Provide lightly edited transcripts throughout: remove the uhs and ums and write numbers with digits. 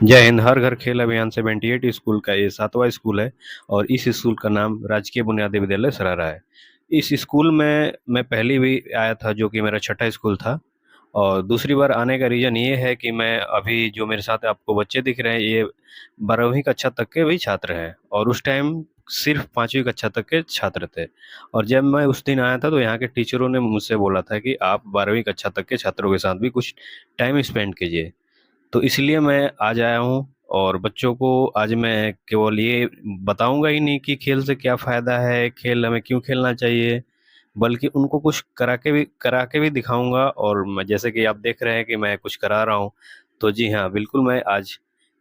जय हिंद। हर घर खेल अभियान 78 स्कूल का ये 7वां स्कूल है और इस स्कूल का नाम राजकीय बुनियादी विद्यालय सरारा है। इस स्कूल में मैं पहली भी आया था, जो कि मेरा छठा स्कूल था। और दूसरी बार आने का रीज़न ये है कि मैं अभी जो मेरे साथ आपको बच्चे दिख रहे हैं, ये 12वीं कक्षा तक के भी छात्र हैं और उस टाइम सिर्फ 5वीं कक्षा तक के छात्र थे। और जब मैं उस दिन आया था तो यहाँ के टीचरों ने मुझसे बोला था कि आप 12वीं कक्षा तक के छात्रों के साथ भी कुछ टाइम स्पेंड कीजिए। तो इसलिए मैं आज आया हूँ और बच्चों को आज मैं केवल ये बताऊंगा ही नहीं कि खेल से क्या फ़ायदा है, खेल हमें क्यों खेलना चाहिए, बल्कि उनको कुछ करा के भी दिखाऊंगा। और मैं, जैसे कि आप देख रहे हैं कि मैं कुछ करा रहा हूँ, तो जी हाँ, बिल्कुल मैं आज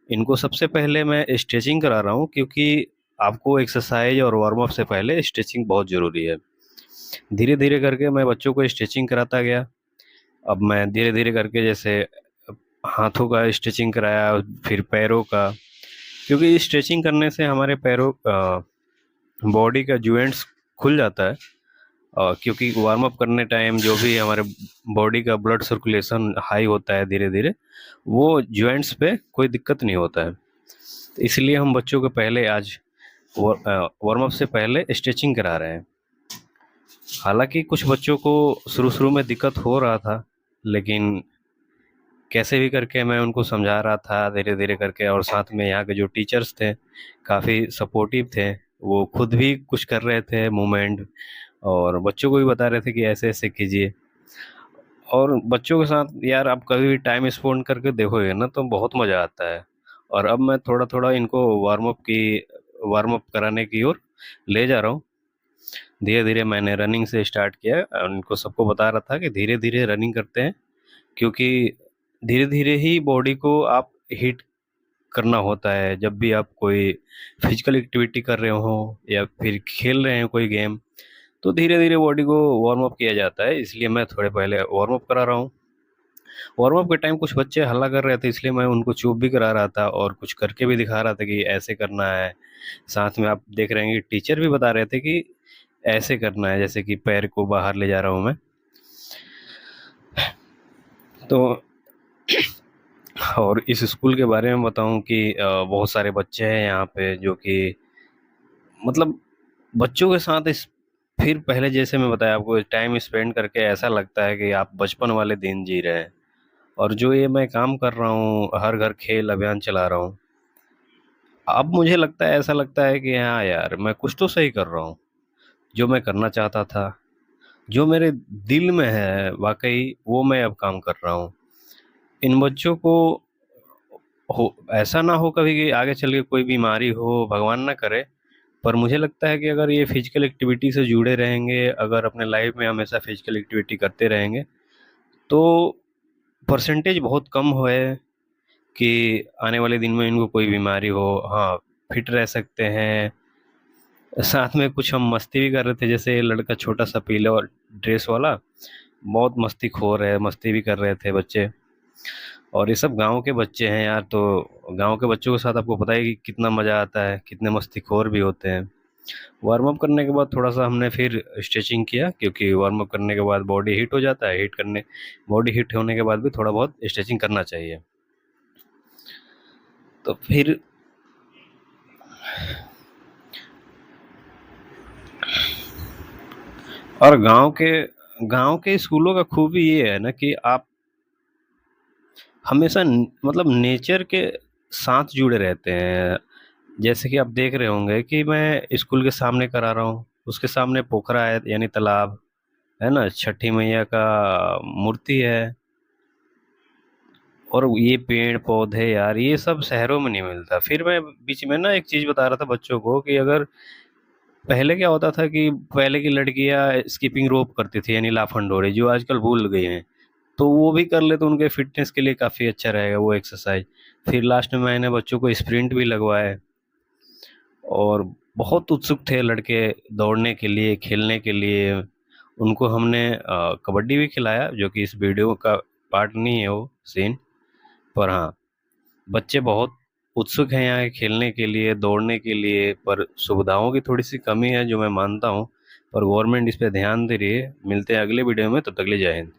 इनको सबसे पहले मैं स्ट्रेचिंग करा रहा हूँ, क्योंकि आपको एक्सरसाइज और वार्म अप से पहले स्ट्रेचिंग बहुत ज़रूरी है। धीरे धीरे करके मैं बच्चों को स्ट्रेचिंग कराता गया। अब मैं धीरे धीरे करके जैसे हाथों का स्ट्रेचिंग कराया, फिर पैरों का, क्योंकि स्ट्रेचिंग करने से हमारे पैरों बॉडी का जॉइंट्स खुल जाता है। क्योंकि वार्म अप करने टाइम जो भी हमारे बॉडी का ब्लड सर्कुलेशन हाई होता है धीरे धीरे, वो जॉइंट्स पे कोई दिक्कत नहीं होता है। तो इसलिए हम बच्चों को पहले आज वार्म अप से पहले स्ट्रेचिंग करा रहे हैं। हालांकि कुछ बच्चों को शुरू शुरू में दिक्कत हो रहा था, लेकिन कैसे भी करके मैं उनको समझा रहा था धीरे धीरे करके। और साथ में यहाँ के जो टीचर्स थे काफ़ी सपोर्टिव थे, वो खुद भी कुछ कर रहे थे मूवमेंट, और बच्चों को भी बता रहे थे कि ऐसे ऐसे कीजिए। और बच्चों के साथ यार आप कभी भी टाइम स्पेंड करके देखोगे ना तो बहुत मज़ा आता है। और अब मैं थोड़ा थोड़ा इनको वार्म अप कराने की ओर ले जा रहा हूँ। धीरे धीरे मैंने रनिंग से स्टार्ट किया और उनको सबको बता रहा था कि धीरे धीरे रनिंग करते हैं, क्योंकि धीरे धीरे ही बॉडी को आप हिट करना होता है। जब भी आप कोई फिजिकल एक्टिविटी कर रहे हो या फिर खेल रहे हैं कोई गेम, तो धीरे धीरे बॉडी को वार्म अप किया जाता है। इसलिए मैं थोड़े पहले वार्म अप करा रहा हूँ। वार्म अप के टाइम कुछ बच्चे हल्ला कर रहे थे, इसलिए मैं उनको चुप भी करा रहा था और कुछ करके भी दिखा रहा था कि ऐसे करना है। साथ में आप देख रहे हैं कि टीचर भी बता रहे थे कि ऐसे करना है, जैसे कि पैर को बाहर ले जा रहा हूँ मैं। तो और इस स्कूल के बारे में बताऊं कि बहुत सारे बच्चे हैं यहाँ पे, जो कि मतलब बच्चों के साथ इस फिर पहले जैसे मैं बताया आपको, टाइम स्पेंड करके ऐसा लगता है कि आप बचपन वाले दिन जी रहे हैं। और जो ये मैं काम कर रहा हूँ, हर घर खेल अभियान चला रहा हूँ, अब मुझे लगता है, ऐसा लगता है कि हाँ यार, मैं कुछ तो सही कर रहा हूँ। जो मैं करना चाहता था, जो मेरे दिल में है वाकई, वो मैं अब काम कर रहा हूँ। इन बच्चों को हो ऐसा ना हो कभी कि आगे चल के कोई बीमारी हो, भगवान ना करे। पर मुझे लगता है कि अगर ये फिजिकल एक्टिविटी से जुड़े रहेंगे, अगर अपने लाइफ में हमेशा फिजिकल एक्टिविटी करते रहेंगे, तो परसेंटेज बहुत कम है कि आने वाले दिन में इनको कोई बीमारी हो। हाँ, फिट रह सकते हैं। साथ में कुछ हम मस्ती भी कर रहे थे, जैसे ये लड़का छोटा सा पीले और ड्रेस वाला, बहुत मस्तीखोर है, मस्ती भी कर रहे थे बच्चे। और ये सब गांव के बच्चे हैं यार, तो गांव के बच्चों के साथ आपको पता है कि कितना मज़ा आता है, कितने मस्तीखोर भी होते हैं। वार्म अप करने के बाद थोड़ा-सा हमने फिर स्ट्रेचिंग किया, क्योंकि वार्म अप करने के बाद बॉडी हीट हो जाता है, बॉडी हीट होने के बाद भी थोड़ा बहुत स्ट्रेचिंग करना चाहिए। तो फिर और गाँव के स्कूलों का खूबी ये है ना कि आप हमेशा मतलब नेचर के साथ जुड़े रहते हैं। जैसे कि आप देख रहे होंगे कि मैं स्कूल के सामने करा रहा हूँ, उसके सामने पोखरा है यानी तालाब है ना, छठी मैया का मूर्ति है। और ये पेड़ पौधे यार, ये सब शहरों में नहीं मिलता। फिर मैं बीच में ना एक चीज बता रहा था बच्चों को कि अगर पहले क्या होता था कि पहले की लड़कियां स्कीपिंग रोप करती थी यानी लाफन जो आजकल भूल गई हैं, तो वो भी कर ले तो उनके फिटनेस के लिए काफ़ी अच्छा रहेगा वो एक्सरसाइज। फिर लास्ट में मैंने बच्चों को स्प्रिंट भी लगवाए, और बहुत उत्सुक थे लड़के दौड़ने के लिए, खेलने के लिए। उनको हमने कबड्डी भी खिलाया, जो कि इस वीडियो का पार्ट नहीं है वो सीन। पर हाँ, बच्चे बहुत उत्सुक हैं यहाँ खेलने के लिए, दौड़ने के लिए, पर सुविधाओं की थोड़ी सी कमी है जो मैं मानता हूँ। और गवर्नमेंट इस पे ध्यान दे रही है। मिलते हैं अगले वीडियो में, तब तक के लिए जय हिंद।